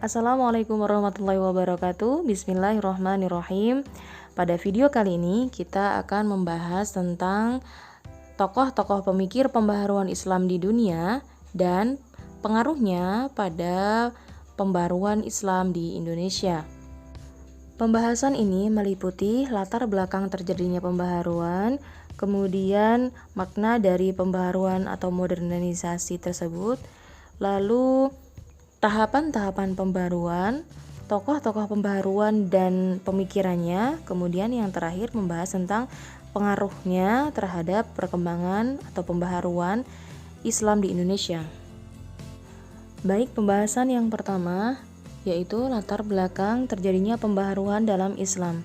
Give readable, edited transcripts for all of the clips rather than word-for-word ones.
Assalamualaikum warahmatullahi wabarakatuh. Bismillahirrahmanirrahim. Pada video kali ini kita akan membahas tentang tokoh-tokoh pemikir pembaharuan Islam di dunia dan pengaruhnya pada pembaruan Islam di Indonesia. Pembahasan ini meliputi latar belakang terjadinya pembaharuan, kemudian makna dari pembaharuan atau modernisasi tersebut, lalu tahapan-tahapan pembaruan, tokoh-tokoh pembaruan dan pemikirannya, kemudian yang terakhir membahas tentang pengaruhnya terhadap perkembangan atau pembaharuan Islam di Indonesia. Baik, pembahasan yang pertama yaitu latar belakang terjadinya pembaharuan dalam Islam.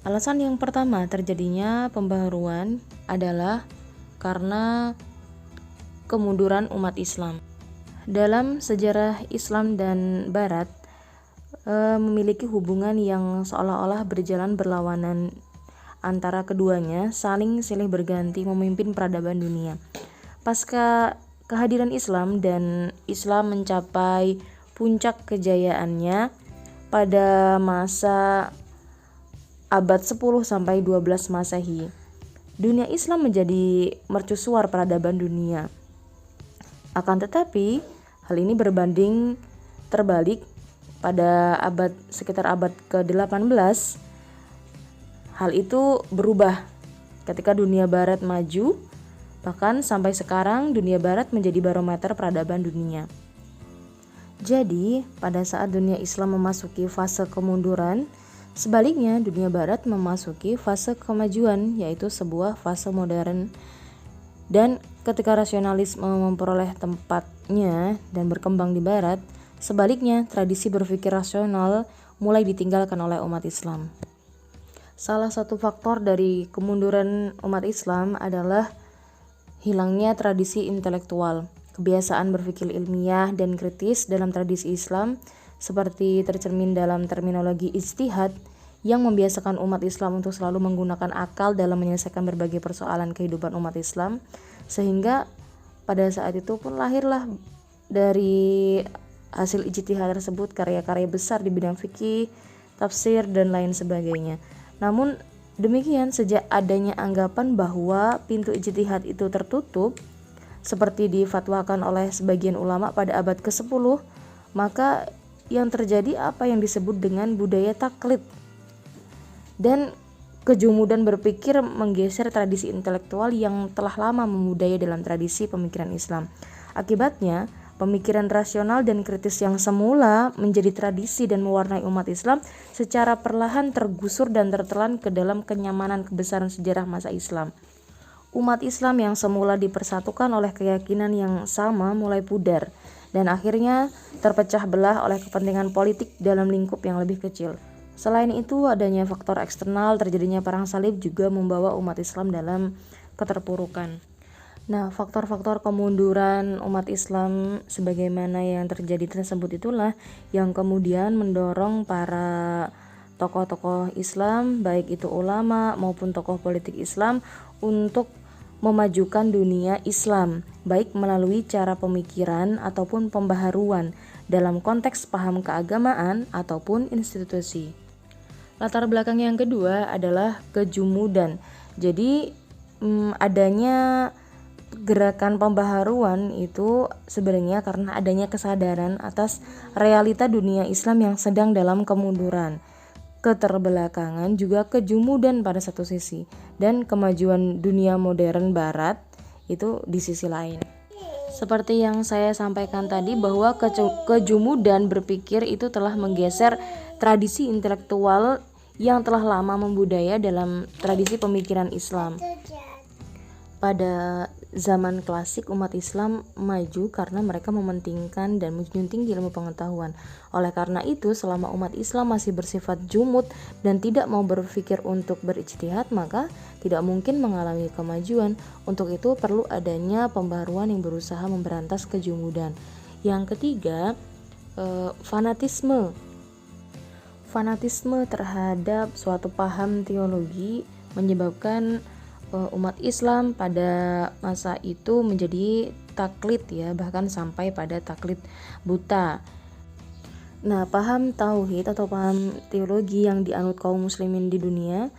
Alasan yang pertama terjadinya pembaharuan adalah karena kemunduran umat Islam. Dalam sejarah Islam dan Barat memiliki hubungan yang seolah-olah berjalan berlawanan antara keduanya, saling silih berganti memimpin peradaban dunia. Pasca kehadiran Islam dan Islam mencapai puncak kejayaannya pada masa abad 10 sampai 12 Masehi. Dunia Islam menjadi mercusuar peradaban dunia. Akan tetapi, hal ini berbanding terbalik pada sekitar abad ke-18. Hal itu berubah ketika dunia barat maju, bahkan sampai sekarang dunia barat menjadi barometer peradaban dunia. Jadi, pada saat dunia Islam memasuki fase kemunduran, sebaliknya dunia barat memasuki fase kemajuan, yaitu sebuah fase modern. Dan ketika rasionalisme memperoleh tempatnya dan berkembang di barat, sebaliknya tradisi berpikir rasional mulai ditinggalkan oleh umat Islam. Salah satu faktor dari kemunduran umat Islam adalah hilangnya tradisi intelektual. Kebiasaan berpikir ilmiah dan kritis dalam tradisi Islam seperti tercermin dalam terminologi ijtihad yang membiasakan umat Islam untuk selalu menggunakan akal dalam menyelesaikan berbagai persoalan kehidupan umat Islam, sehingga pada saat itu pun lahirlah dari hasil ijtihad tersebut karya-karya besar di bidang fikih, tafsir, dan lain sebagainya. Namun demikian, sejak adanya anggapan bahwa pintu ijtihad itu tertutup seperti difatwakan oleh sebagian ulama pada abad ke-10, maka yang terjadi apa yang disebut dengan budaya taklid. Dan kejumudan berpikir menggeser tradisi intelektual yang telah lama membudaya dalam tradisi pemikiran Islam. Akibatnya, pemikiran rasional dan kritis yang semula menjadi tradisi dan mewarnai umat Islam secara perlahan tergusur dan tertelan ke dalam kenyamanan kebesaran sejarah masa Islam. Umat Islam yang semula dipersatukan oleh keyakinan yang sama mulai pudar dan akhirnya terpecah belah oleh kepentingan politik dalam lingkup yang lebih kecil. Selain itu, adanya faktor eksternal terjadinya perang salib juga membawa umat Islam dalam keterpurukan. Nah, faktor-faktor kemunduran umat Islam sebagaimana yang terjadi tersebut itulah yang kemudian mendorong para tokoh-tokoh Islam, baik itu ulama maupun tokoh politik Islam, untuk memajukan dunia Islam, baik melalui cara pemikiran ataupun pembaharuan dalam konteks paham keagamaan ataupun institusi. Latar belakang yang kedua adalah kejumudan. Jadi adanya gerakan pembaharuan itu sebenarnya karena adanya kesadaran atas realita dunia Islam yang sedang dalam kemunduran, keterbelakangan, juga kejumudan pada satu sisi, dan kemajuan dunia modern barat itu di sisi lain. Seperti yang saya sampaikan tadi bahwa kejumudan berpikir itu telah menggeser tradisi intelektual yang telah lama membudaya dalam tradisi pemikiran Islam. Pada zaman klasik umat Islam maju karena mereka mementingkan dan menjunjung tinggi ilmu pengetahuan. Oleh karena itu, selama umat Islam masih bersifat jumud dan tidak mau berpikir untuk berijtihad, maka tidak mungkin mengalami kemajuan. Untuk itu perlu adanya pembaharuan yang berusaha memberantas kejumudan. Yang ketiga, fanatisme. Fanatisme terhadap suatu paham teologi menyebabkan umat Islam pada masa itu menjadi taklid ya, bahkan sampai pada taklid buta. Nah, paham tauhid atau paham teologi yang dianut kaum muslimin di dunia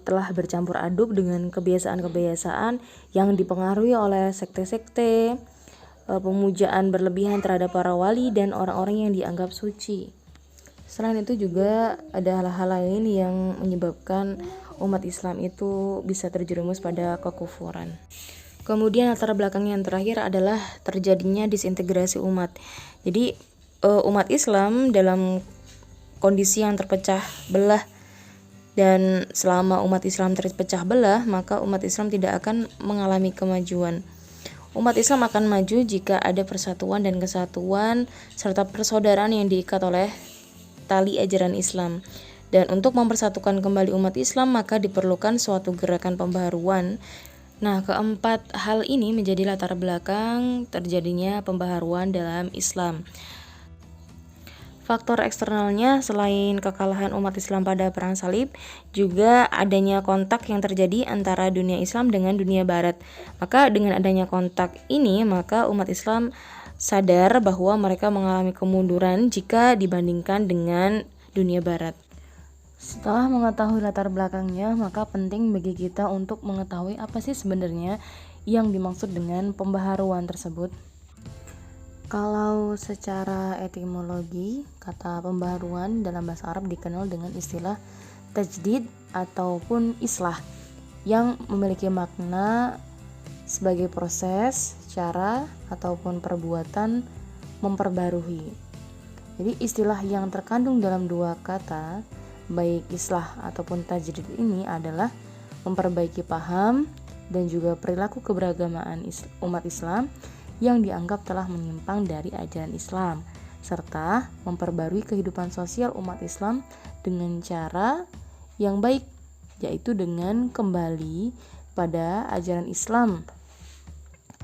telah bercampur aduk dengan kebiasaan-kebiasaan yang dipengaruhi oleh sekte-sekte, pemujaan berlebihan terhadap para wali dan orang-orang yang dianggap suci. Selain itu juga ada hal-hal lain yang menyebabkan umat Islam itu bisa terjerumus pada kekufuran. Kemudian latar belakang yang terakhir adalah terjadinya disintegrasi umat. Jadi umat Islam dalam kondisi yang terpecah belah, dan selama umat Islam terpecah belah, maka umat Islam tidak akan mengalami kemajuan. Umat Islam akan maju jika ada persatuan dan kesatuan serta persaudaraan yang diikat oleh tali ajaran Islam. Dan untuk mempersatukan kembali umat Islam, maka diperlukan suatu gerakan pembaharuan. Nah, keempat hal ini menjadi latar belakang terjadinya pembaharuan dalam Islam. Faktor eksternalnya selain kekalahan umat Islam pada Perang Salib, juga adanya kontak yang terjadi antara dunia Islam dengan dunia Barat. Maka dengan adanya kontak ini, maka umat Islam sadar bahwa mereka mengalami kemunduran jika dibandingkan dengan dunia Barat. Setelah mengetahui latar belakangnya, maka penting bagi kita untuk mengetahui apa sih sebenarnya yang dimaksud dengan pembaharuan tersebut. Kalau secara etimologi, kata pembaharuan dalam bahasa Arab dikenal dengan istilah tajdid ataupun islah, yang memiliki makna sebagai proses, cara, ataupun perbuatan memperbarui. Jadi istilah yang terkandung dalam dua kata, baik islah ataupun tajdid ini adalah memperbaiki paham dan juga perilaku keberagamaan umat Islam yang dianggap telah menyimpang dari ajaran Islam, serta memperbarui kehidupan sosial umat Islam dengan cara yang baik, yaitu dengan kembali pada ajaran Islam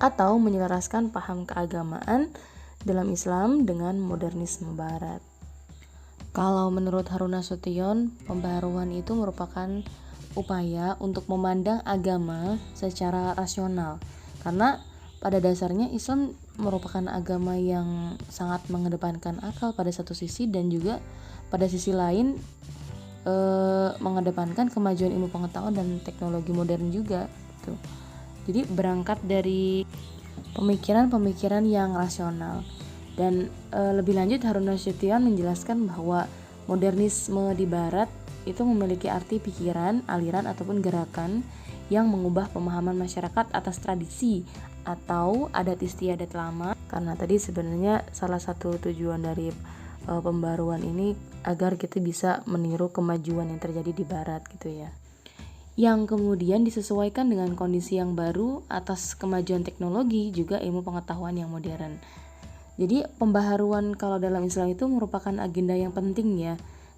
atau menyelaraskan paham keagamaan dalam Islam dengan modernisme Barat. Kalau menurut Harun Nasution, pembaharuan itu merupakan upaya untuk memandang agama secara rasional, karena pada dasarnya Islam merupakan agama yang sangat mengedepankan akal pada satu sisi, dan juga pada sisi lain mengedepankan kemajuan ilmu pengetahuan dan teknologi modern juga gitu. Jadi berangkat dari pemikiran-pemikiran yang rasional. Dan lebih lanjut Harun Nasution menjelaskan bahwa modernisme di Barat itu memiliki arti pikiran, aliran ataupun gerakan yang mengubah pemahaman masyarakat atas tradisi atau adat istiadat lama. Karena tadi sebenarnya salah satu tujuan dari pembaruan ini agar kita bisa meniru kemajuan yang terjadi di Barat gitu ya, yang kemudian disesuaikan dengan kondisi yang baru atas kemajuan teknologi juga ilmu pengetahuan yang modern. Jadi pembaharuan kalau dalam Islam itu merupakan agenda yang penting ya,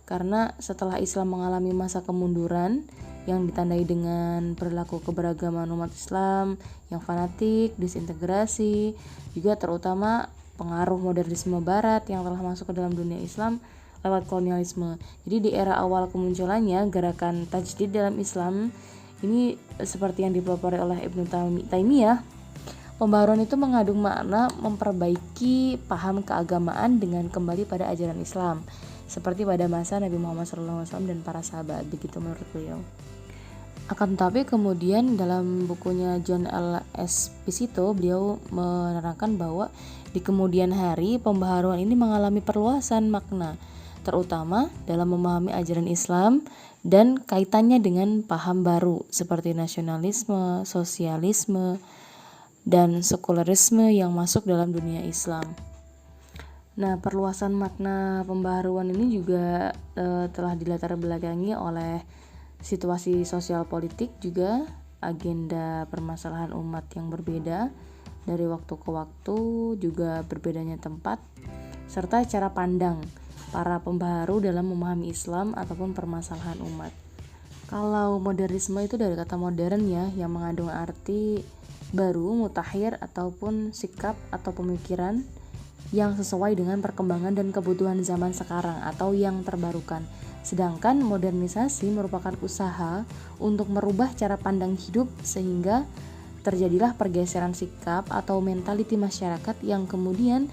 karena setelah Islam mengalami masa kemunduran yang ditandai dengan perilaku keberagaman umat Islam yang fanatik, disintegrasi, juga terutama pengaruh modernisme Barat yang telah masuk ke dalam dunia Islam lewat kolonialisme. Jadi di era awal kemunculannya gerakan tajdid dalam Islam ini seperti yang dipelopori oleh Ibnu Taimiyah, pembaharuan itu mengandung makna memperbaiki paham keagamaan dengan kembali pada ajaran Islam, seperti pada masa Nabi Muhammad SAW dan para sahabat, begitu menurut beliau. Akan tetapi kemudian dalam bukunya John L. Esposito, beliau menerangkan bahwa di kemudian hari pembaharuan ini mengalami perluasan makna, terutama dalam memahami ajaran Islam dan kaitannya dengan paham baru seperti nasionalisme, sosialisme, dan sekularisme yang masuk dalam dunia Islam. Nah, perluasan makna pembaharuan ini juga telah dilatar belakangi oleh situasi sosial politik, juga agenda permasalahan umat yang berbeda dari waktu ke waktu, juga berbedanya tempat, serta cara pandang para pembaharu dalam memahami Islam ataupun permasalahan umat. Kalau modernisme itu dari kata modern ya, yang mengandung arti baru, mutakhir, ataupun sikap atau pemikiran yang sesuai dengan perkembangan dan kebutuhan zaman sekarang atau yang terbarukan. Sedangkan modernisasi merupakan usaha untuk merubah cara pandang hidup sehingga terjadilah pergeseran sikap atau mentaliti masyarakat yang kemudian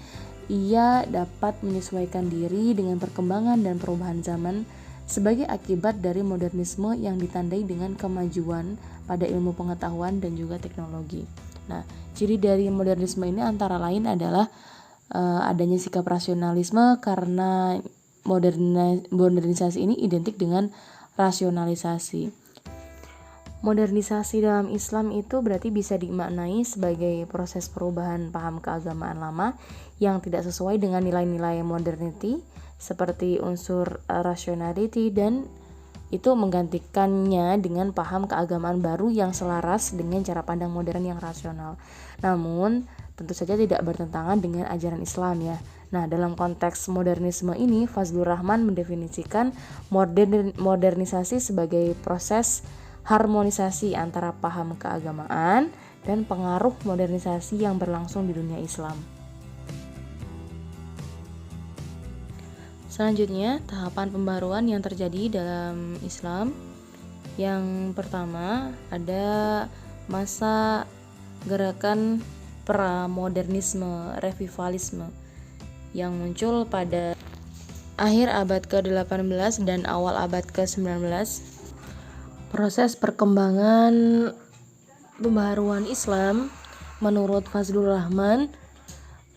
ia dapat menyesuaikan diri dengan perkembangan dan perubahan zaman sebagai akibat dari modernisme yang ditandai dengan kemajuan pada ilmu pengetahuan dan juga teknologi. Nah, ciri dari modernisme ini antara lain adalah adanya sikap rasionalisme, karena modernisasi ini identik dengan rasionalisasi. Modernisasi dalam Islam itu berarti bisa dimaknai sebagai proses perubahan paham keagamaan lama yang tidak sesuai dengan nilai-nilai modernity seperti unsur rationality, dan itu menggantikannya dengan paham keagamaan baru yang selaras dengan cara pandang modern yang rasional. Namun tentu saja tidak bertentangan dengan ajaran Islam ya. Nah, dalam konteks modernisme ini, Fazlur Rahman mendefinisikan modernisasi sebagai proses harmonisasi antara paham keagamaan dan pengaruh modernisasi yang berlangsung di dunia Islam. Selanjutnya, tahapan pembaruan yang terjadi dalam Islam. Yang pertama, ada masa gerakan pramodernisme, revivalisme yang muncul pada akhir abad ke-18 dan awal abad ke-19. Proses perkembangan pembaharuan Islam menurut Fazlur Rahman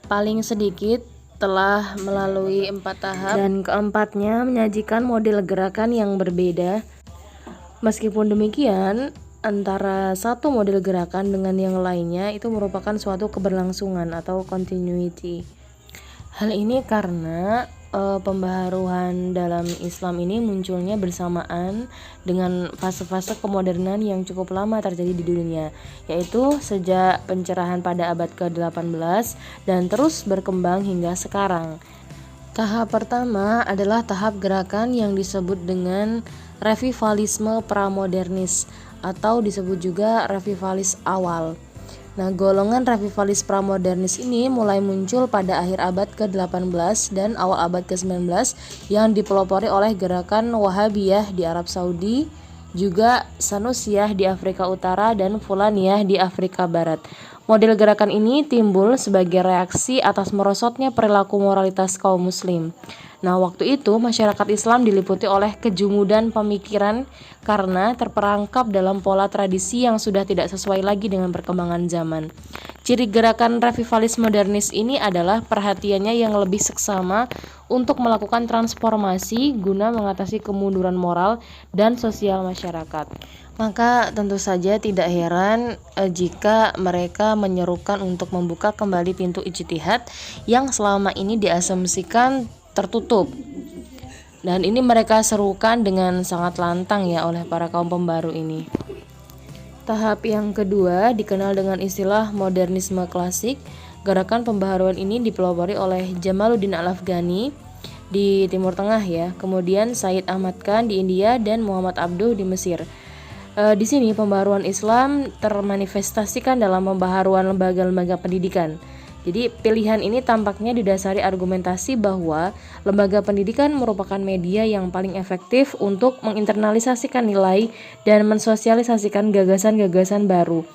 paling sedikit telah melalui 4 tahap, dan keempatnya menyajikan model gerakan yang berbeda. Meskipun demikian, antara satu model gerakan dengan yang lainnya itu merupakan suatu keberlangsungan atau continuity. Hal ini karena pembaharuan dalam Islam ini munculnya bersamaan dengan fase-fase kemodernan yang cukup lama terjadi di dunia, yaitu sejak pencerahan pada abad ke-18 dan terus berkembang hingga sekarang. Tahap pertama adalah tahap gerakan yang disebut dengan revivalisme pramodernis atau disebut juga revivalis awal. Nah, golongan revivalis pramodernis ini mulai muncul pada akhir abad ke-18 dan awal abad ke-19 yang dipelopori oleh gerakan Wahabiyah di Arab Saudi, juga Sanusiyah di Afrika Utara dan Fulaniyah di Afrika Barat. Model gerakan ini timbul sebagai reaksi atas merosotnya perilaku moralitas kaum muslim. Nah, waktu itu masyarakat Islam diliputi oleh kejumudan pemikiran karena terperangkap dalam pola tradisi yang sudah tidak sesuai lagi dengan perkembangan zaman. Ciri gerakan revivalis modernis ini adalah perhatiannya yang lebih seksama untuk melakukan transformasi guna mengatasi kemunduran moral dan sosial masyarakat. Maka tentu saja tidak heran jika mereka menyerukan untuk membuka kembali pintu ijtihad yang selama ini diasumsikan tertutup. Dan ini mereka serukan dengan sangat lantang ya oleh para kaum pembaru ini. Tahap yang kedua dikenal dengan istilah modernisme klasik. Gerakan pembaharuan ini dipelopori oleh Jamaluddin Al-Afghani di Timur Tengah ya, kemudian Said Ahmad Khan di India dan Muhammad Abduh di Mesir. Di sini pembaharuan Islam termanifestasikan dalam pembaharuan lembaga-lembaga pendidikan. Jadi pilihan ini tampaknya didasari argumentasi bahwa lembaga pendidikan merupakan media yang paling efektif untuk menginternalisasikan nilai dan mensosialisasikan gagasan-gagasan baru.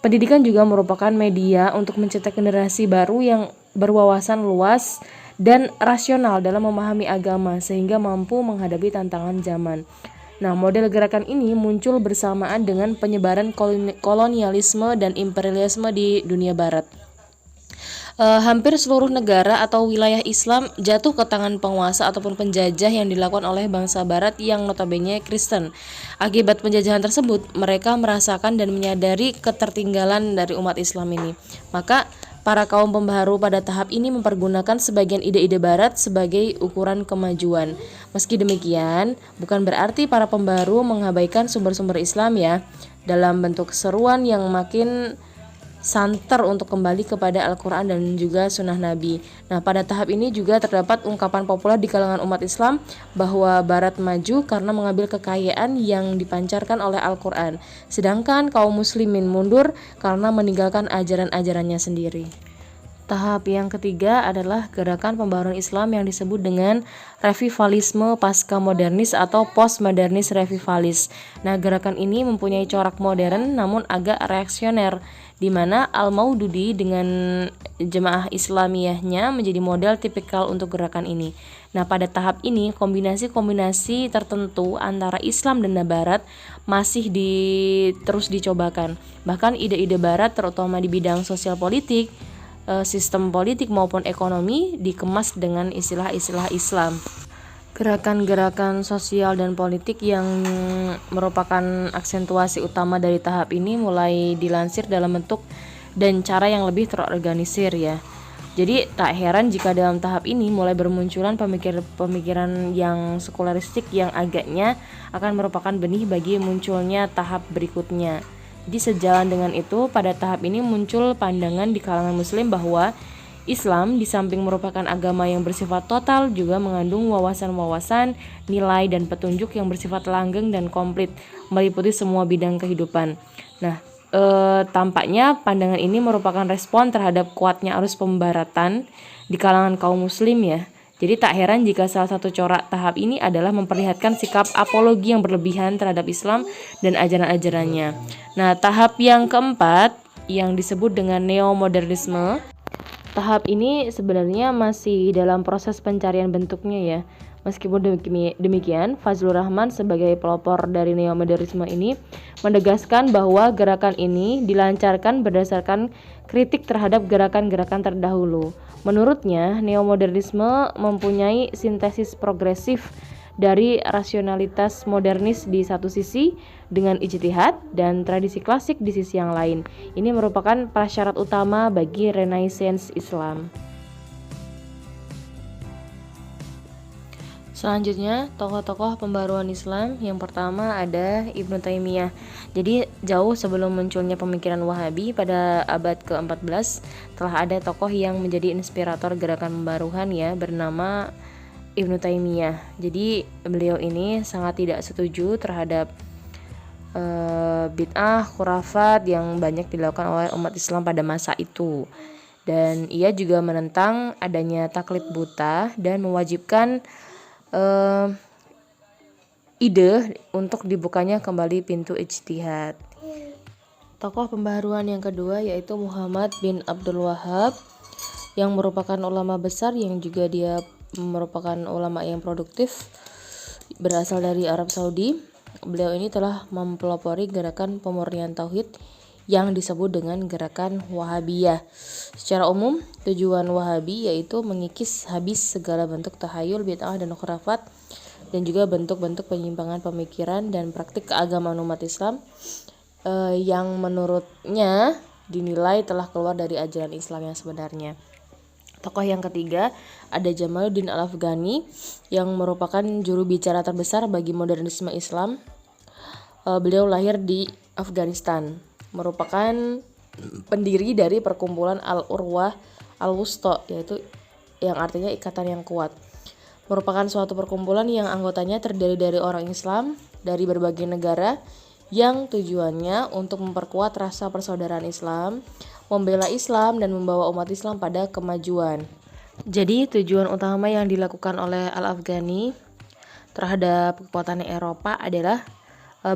Pendidikan juga merupakan media untuk mencetak generasi baru yang berwawasan luas dan rasional dalam memahami agama sehingga mampu menghadapi tantangan zaman. Nah, model gerakan ini muncul bersamaan dengan penyebaran kolonialisme dan imperialisme di dunia barat. Hampir seluruh negara atau wilayah Islam jatuh ke tangan penguasa ataupun penjajah yang dilakukan oleh bangsa barat yang notabene Kristen. Akibat penjajahan tersebut, mereka merasakan dan menyadari ketertinggalan dari umat Islam ini. Maka para kaum pembaharu pada tahap ini mempergunakan sebagian ide-ide barat sebagai ukuran kemajuan. Meski demikian, bukan berarti para pembaharu mengabaikan sumber-sumber Islam ya, dalam bentuk seruan yang makin santer untuk kembali kepada Al-Quran dan juga Sunnah Nabi. Nah, pada tahap ini juga terdapat ungkapan populer di kalangan umat Islam bahwa Barat maju karena mengambil kekayaan yang dipancarkan oleh Al-Quran, sedangkan kaum muslimin mundur karena meninggalkan ajaran-ajarannya sendiri. Tahap yang ketiga adalah gerakan pembaharuan Islam yang disebut dengan revivalisme pasca modernis atau postmodernis revivalis. Nah, gerakan ini mempunyai corak modern namun agak reaksioner. di mana Al-Maududi dengan jemaah Islamiyahnya menjadi model tipikal untuk gerakan ini. Nah, pada tahap ini kombinasi-kombinasi tertentu antara Islam dan Barat masih terus dicobakan. Bahkan ide-ide Barat terutama di bidang sosial politik, sistem politik maupun ekonomi dikemas dengan istilah-istilah Islam. Gerakan-gerakan sosial dan politik yang merupakan aksentuasi utama dari tahap ini mulai dilansir dalam bentuk dan cara yang lebih terorganisir ya. Jadi tak heran jika dalam tahap ini mulai bermunculan pemikiran yang sekularistik yang agaknya akan merupakan benih bagi munculnya tahap berikutnya. Jadi sejalan dengan itu, pada tahap ini muncul pandangan di kalangan muslim bahwa Islam di samping merupakan agama yang bersifat total juga mengandung wawasan-wawasan, nilai dan petunjuk yang bersifat langgeng dan komplit, meliputi semua bidang kehidupan. Nah, tampaknya pandangan ini merupakan respon terhadap kuatnya arus pembaratan di kalangan kaum muslim ya. Jadi tak heran jika salah satu corak tahap ini adalah memperlihatkan sikap apologi yang berlebihan terhadap Islam dan ajaran-ajarannya. Nah, tahap yang keempat yang disebut dengan neomodernisme. Tahap ini sebenarnya masih dalam proses pencarian bentuknya ya. Meskipun demikian, Fazlur Rahman sebagai pelopor dari neomodernisme ini menegaskan bahwa gerakan ini dilancarkan berdasarkan kritik terhadap gerakan-gerakan terdahulu. Menurutnya, neomodernisme mempunyai sintesis progresif dari rasionalitas modernis di satu sisi dengan ijtihad dan tradisi klasik di sisi yang lain. Ini merupakan prasyarat utama bagi Renaissance Islam. Selanjutnya, tokoh-tokoh pembaruan Islam. Yang pertama ada Ibnu Taimiyah. Jadi jauh sebelum munculnya pemikiran Wahabi pada abad ke-14 telah ada tokoh yang menjadi inspirator gerakan pembaruan ya, bernama Ibnu Taimiyah. Jadi beliau ini sangat tidak setuju terhadap bid'ah, khurafat yang banyak dilakukan oleh umat Islam pada masa itu. Dan ia juga menentang adanya taklid buta dan mewajibkan ide untuk dibukanya kembali pintu ijtihad. Tokoh pembaharuan yang kedua yaitu Muhammad bin Abdul Wahhab yang merupakan ulama besar yang juga dia merupakan ulama yang produktif, berasal dari Arab Saudi. Beliau ini telah mempelopori gerakan pemurnian tauhid yang disebut dengan gerakan Wahabiyah. Secara umum, tujuan Wahabi yaitu mengikis habis segala bentuk tahayul, bid'ah dan khurafat dan juga bentuk-bentuk penyimpangan pemikiran dan praktik keagamaan umat Islam yang menurutnya dinilai telah keluar dari ajaran Islam yang sebenarnya. Tokoh yang ketiga ada Jamaluddin Al-Afghani yang merupakan juru bicara terbesar bagi modernisme Islam. Beliau lahir di Afghanistan, merupakan pendiri dari perkumpulan Al-Urwah Al-Wusta, yaitu yang artinya ikatan yang kuat. Merupakan suatu perkumpulan yang anggotanya terdiri dari orang Islam dari berbagai negara yang tujuannya untuk memperkuat rasa persaudaraan Islam, membela Islam dan membawa umat Islam pada kemajuan. Jadi tujuan utama yang dilakukan oleh Al-Afghani terhadap kekuatan Eropa adalah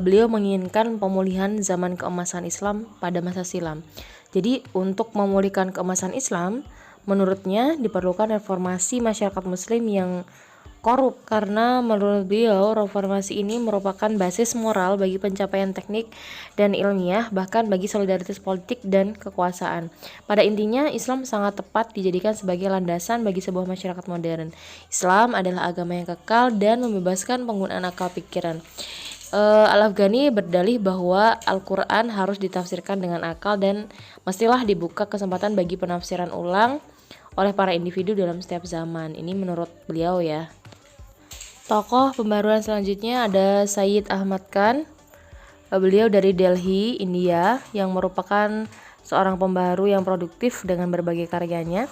beliau menginginkan pemulihan zaman keemasan Islam pada masa silam. Jadi untuk memulihkan keemasan Islam, menurutnya diperlukan reformasi masyarakat muslim yang korup, karena menurut beliau reformasi ini merupakan basis moral bagi pencapaian teknik dan ilmiah, bahkan bagi solidaritas politik dan kekuasaan. Pada intinya, Islam sangat tepat dijadikan sebagai landasan bagi sebuah masyarakat modern. Islam adalah agama yang kekal dan membebaskan penggunaan akal pikiran. Al-Afghani berdalih bahwa Al-Quran harus ditafsirkan dengan akal dan mestilah dibuka kesempatan bagi penafsiran ulang oleh para individu dalam setiap zaman. Ini menurut beliau ya. Tokoh pembaruan selanjutnya ada Sayyid Ahmad Khan. Beliau dari Delhi, India, yang merupakan seorang pembaharu yang produktif dengan berbagai karyanya.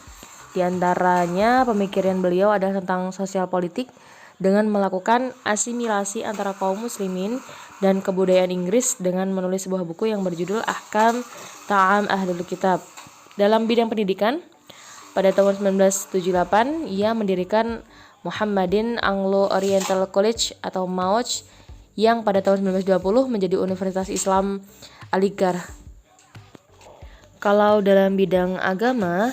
Di antaranya pemikiran beliau adalah tentang sosial politik dengan melakukan asimilasi antara kaum muslimin dan kebudayaan Inggris dengan menulis sebuah buku yang berjudul Ahkam Ta'am Ahlul Kitab. Dalam bidang pendidikan, pada tahun 1978 ia mendirikan Muhammadin Anglo-Oriental College atau MAOC yang pada tahun 1920 menjadi Universitas Islam Aligarh. Kalau dalam bidang agama,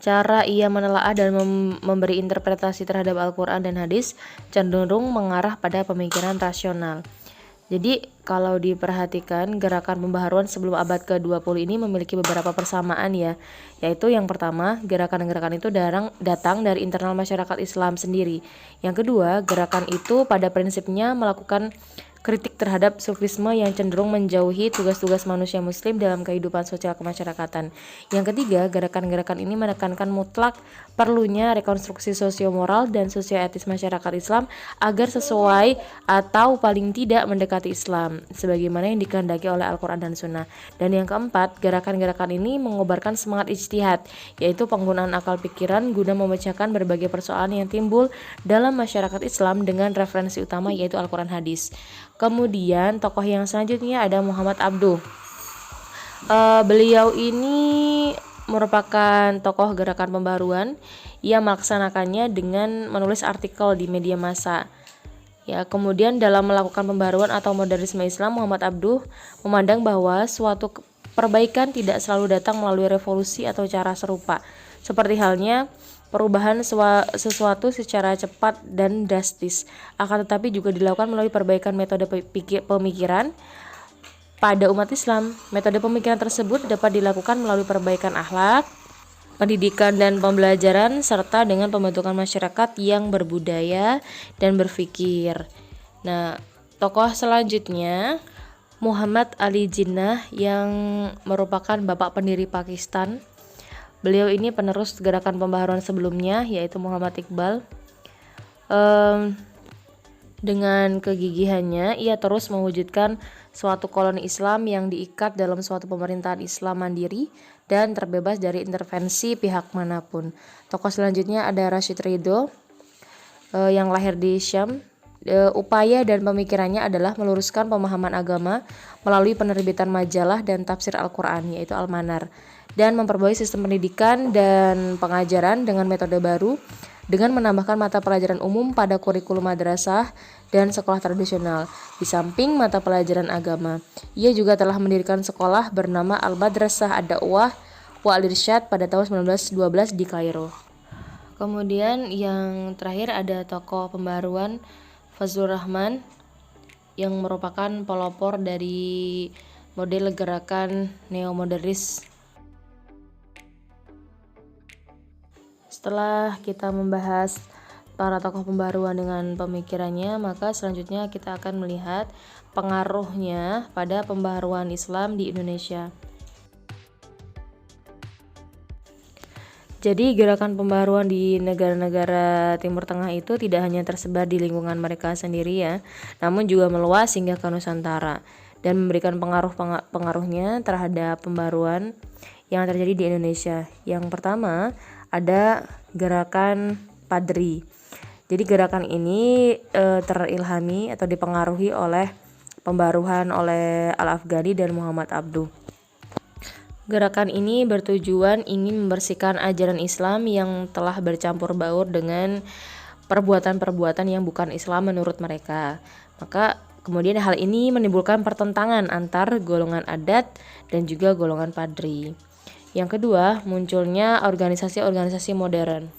cara ia menelaah dan memberi interpretasi terhadap Al-Quran dan hadis cenderung mengarah pada pemikiran rasional. Jadi kalau diperhatikan, gerakan pembaharuan sebelum abad ke-20 ini memiliki beberapa persamaan ya. Yaitu yang pertama, gerakan-gerakan itu datang dari internal masyarakat Islam sendiri. Yang kedua, gerakan itu pada prinsipnya melakukan kritik terhadap sufisme yang cenderung menjauhi tugas-tugas manusia muslim dalam kehidupan sosial kemasyarakatan. Yang ketiga, gerakan-gerakan ini menekankan mutlak perlunya rekonstruksi sosio-moral dan sosio-etis masyarakat Islam agar sesuai atau paling tidak mendekati Islam sebagaimana yang dikehendaki oleh Al-Quran dan Sunnah. Dan yang keempat, gerakan-gerakan ini mengobarkan semangat ijtihad, yaitu penggunaan akal pikiran guna memecahkan berbagai persoalan yang timbul dalam masyarakat Islam dengan referensi utama yaitu Al-Quran hadis. Kemudian tokoh yang selanjutnya ada Muhammad Abduh. Beliau ini merupakan tokoh gerakan pembaruan. Ia melaksanakannya dengan menulis artikel di media massa. Ya, kemudian dalam melakukan pembaruan atau modernisme Islam, Muhammad Abduh memandang bahwa suatu perbaikan tidak selalu datang melalui revolusi atau cara serupa. Seperti halnya perubahan sesuatu secara cepat dan drastis, akan tetapi juga dilakukan melalui perbaikan metode pemikiran pada umat Islam. Metode pemikiran tersebut dapat dilakukan melalui perbaikan akhlak, pendidikan dan pembelajaran, serta dengan pembentukan masyarakat yang berbudaya dan berpikir. Nah, tokoh selanjutnya Muhammad Ali Jinnah yang merupakan bapak pendiri Pakistan. Beliau ini penerus gerakan pembaharuan sebelumnya yaitu Muhammad Iqbal. Dengan kegigihannya, ia terus mewujudkan suatu koloni Islam yang diikat dalam suatu pemerintahan Islam mandiri dan terbebas dari intervensi pihak manapun. Tokoh selanjutnya ada Rashid Ridho yang lahir di Syam. Upaya dan pemikirannya adalah meluruskan pemahaman agama melalui penerbitan majalah dan tafsir Al-Quran yaitu Al-Manar, dan memperbaiki sistem pendidikan dan pengajaran dengan metode baru dengan menambahkan mata pelajaran umum pada kurikulum madrasah dan sekolah tradisional. Di samping mata pelajaran agama, ia juga telah mendirikan sekolah bernama Al-Madrasah Ad-Da'wah wal Irsyad pada tahun 1912 di Kairo. Kemudian yang terakhir ada tokoh pembaruan Fazlur Rahman yang merupakan pelopor dari model gerakan neomodernis. Setelah kita membahas para tokoh pembaruan dengan pemikirannya, maka selanjutnya kita akan melihat pengaruhnya pada pembaruan Islam di Indonesia. Jadi gerakan pembaruan di negara-negara Timur Tengah itu tidak hanya tersebar di lingkungan mereka sendiri ya, namun juga meluas hingga ke Nusantara dan memberikan pengaruhnya terhadap pembaruan yang terjadi di Indonesia. Yang pertama ada gerakan Padri. Jadi gerakan ini terilhami atau dipengaruhi oleh pembaruan oleh Al-Afghani dan Muhammad Abduh. Gerakan ini bertujuan ingin membersihkan ajaran Islam yang telah bercampur baur dengan perbuatan-perbuatan yang bukan Islam menurut mereka. Maka kemudian hal ini menimbulkan pertentangan antar golongan adat dan juga golongan padri. Yang kedua, munculnya organisasi-organisasi modern.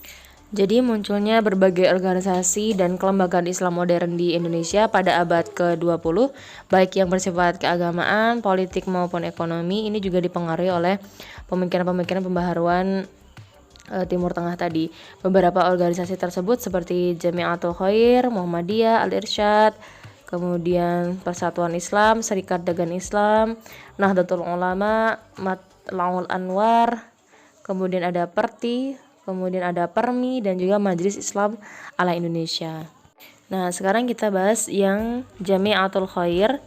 Jadi munculnya berbagai organisasi dan kelembagaan Islam modern di Indonesia pada abad ke-20, baik yang bersifat keagamaan, politik maupun ekonomi. Ini juga dipengaruhi oleh pemikiran-pemikiran pembaharuan Timur Tengah tadi. Beberapa organisasi tersebut seperti Jamiatul Khair, Muhammadiyah, Al-Irsyad, kemudian Persatuan Islam, Serikat Dagang Islam, Nahdlatul Ulama, Matlaul Anwar, kemudian ada Perti, kemudian ada Permi, dan juga Majelis Islam ala Indonesia. Nah, sekarang kita bahas yang Jamiatul Khair,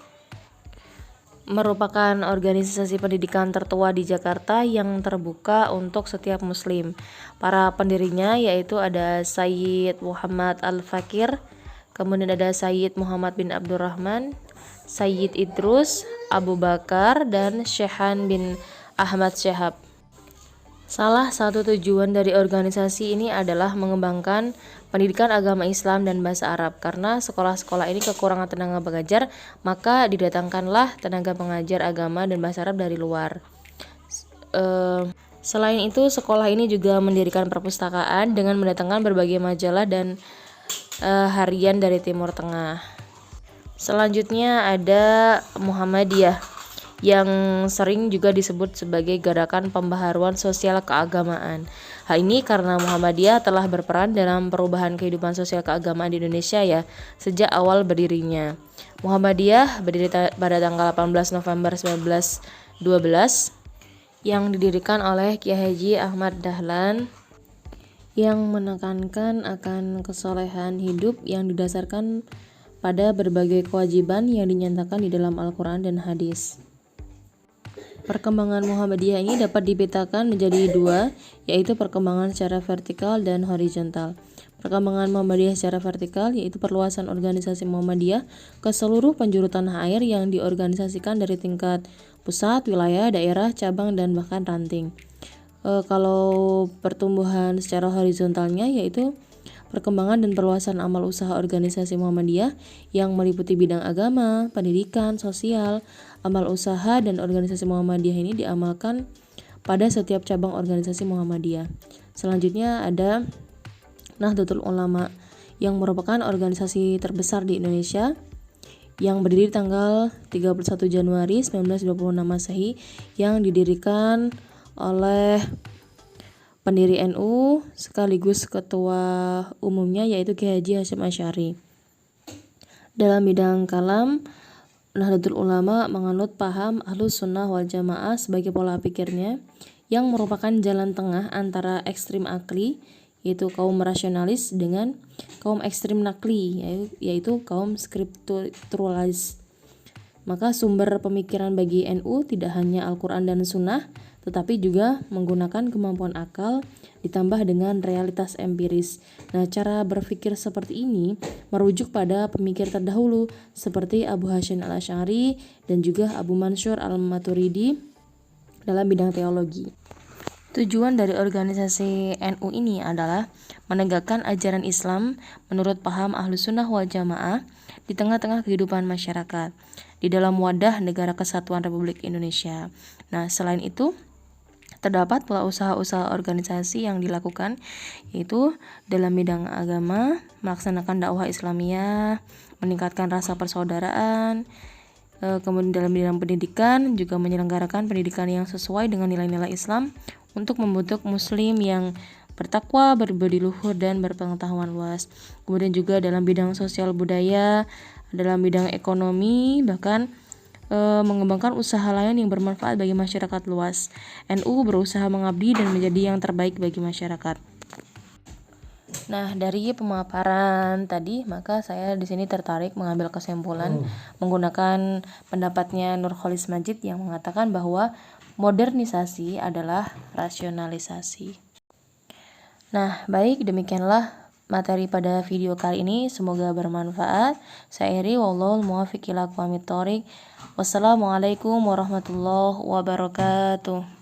merupakan organisasi pendidikan tertua di Jakarta yang terbuka untuk setiap muslim. Para pendirinya yaitu ada Sayyid Muhammad Al-Fakir, kemudian ada Sayyid Muhammad bin Abdurrahman, Sayyid Idrus, Abu Bakar, dan Syekhan bin Ahmad Syahab. Salah satu tujuan dari organisasi ini adalah mengembangkan pendidikan agama Islam dan bahasa Arab. Karena sekolah-sekolah ini kekurangan tenaga pengajar, maka didatangkanlah tenaga pengajar agama dan bahasa Arab dari luar. Selain itu, sekolah ini juga mendirikan perpustakaan dengan mendatangkan berbagai majalah dan harian dari Timur Tengah. Selanjutnya ada Muhammadiyah yang sering juga disebut sebagai gerakan pembaharuan sosial keagamaan. Hal ini karena Muhammadiyah telah berperan dalam perubahan kehidupan sosial keagamaan di Indonesia ya sejak awal berdirinya. Muhammadiyah berdiri pada tanggal 18 November 1912 yang didirikan oleh Kiai Haji Ahmad Dahlan yang menekankan akan kesolehan hidup yang didasarkan pada berbagai kewajiban yang dinyatakan di dalam Al-Quran dan hadis. Perkembangan Muhammadiyah ini dapat dipetakan menjadi dua, yaitu perkembangan secara vertikal dan horizontal. Perkembangan Muhammadiyah secara vertikal yaitu perluasan organisasi Muhammadiyah ke seluruh penjuru tanah air yang diorganisasikan dari tingkat pusat, wilayah, daerah, cabang, dan bahkan ranting. Kalau pertumbuhan secara horizontalnya yaitu perkembangan dan perluasan amal usaha organisasi Muhammadiyah yang meliputi bidang agama, pendidikan, sosial. Amal usaha dan organisasi Muhammadiyah ini diamalkan pada setiap cabang organisasi Muhammadiyah. Selanjutnya ada Nahdlatul Ulama yang merupakan organisasi terbesar di Indonesia yang berdiri tanggal 31 Januari 1926 Masehi yang didirikan oleh pendiri NU sekaligus ketua umumnya yaitu Kiai Haji Hasyim Asy'ari. Dalam bidang kalam, Nahdlatul Ulama menganut paham Ahlus Sunnah wal Jamaah sebagai pola pikirnya yang merupakan jalan tengah antara ekstrim akli yaitu kaum rasionalis dengan kaum ekstrim nakli yaitu kaum skripturalis. Maka sumber pemikiran bagi NU tidak hanya Al-Quran dan Sunnah, tetapi juga menggunakan kemampuan akal ditambah dengan realitas empiris. Nah, cara berpikir seperti ini merujuk pada pemikir terdahulu seperti Abu Hasyim Al-Asy'ari dan juga Abu Mansur Al-Maturidi dalam bidang teologi. Tujuan dari organisasi NU ini adalah menegakkan ajaran Islam menurut paham Ahlus Sunnah wal Jamaah di tengah-tengah kehidupan masyarakat di dalam wadah Negara Kesatuan Republik Indonesia. Nah, selain itu terdapat pula usaha-usaha organisasi yang dilakukan yaitu dalam bidang agama, melaksanakan dakwah Islamiyah, meningkatkan rasa persaudaraan, kemudian dalam bidang pendidikan juga menyelenggarakan pendidikan yang sesuai dengan nilai-nilai Islam untuk membentuk muslim yang bertakwa, berbudi luhur, dan berpengetahuan luas. Kemudian juga dalam bidang sosial budaya, dalam bidang ekonomi, bahkan mengembangkan usaha lain yang bermanfaat bagi masyarakat luas. NU berusaha mengabdi dan menjadi yang terbaik bagi masyarakat. Nah, dari pemaparan tadi, maka saya di sini tertarik mengambil kesimpulan menggunakan pendapatnya Nurcholish Madjid yang mengatakan bahwa modernisasi adalah rasionalisasi. Nah, baik, demikianlah materi pada video kali ini, semoga bermanfaat. Saya Eri, wallahul muwaffiq ila aqwamit thoriq. Wassalamualaikum warahmatullahi wabarakatuh.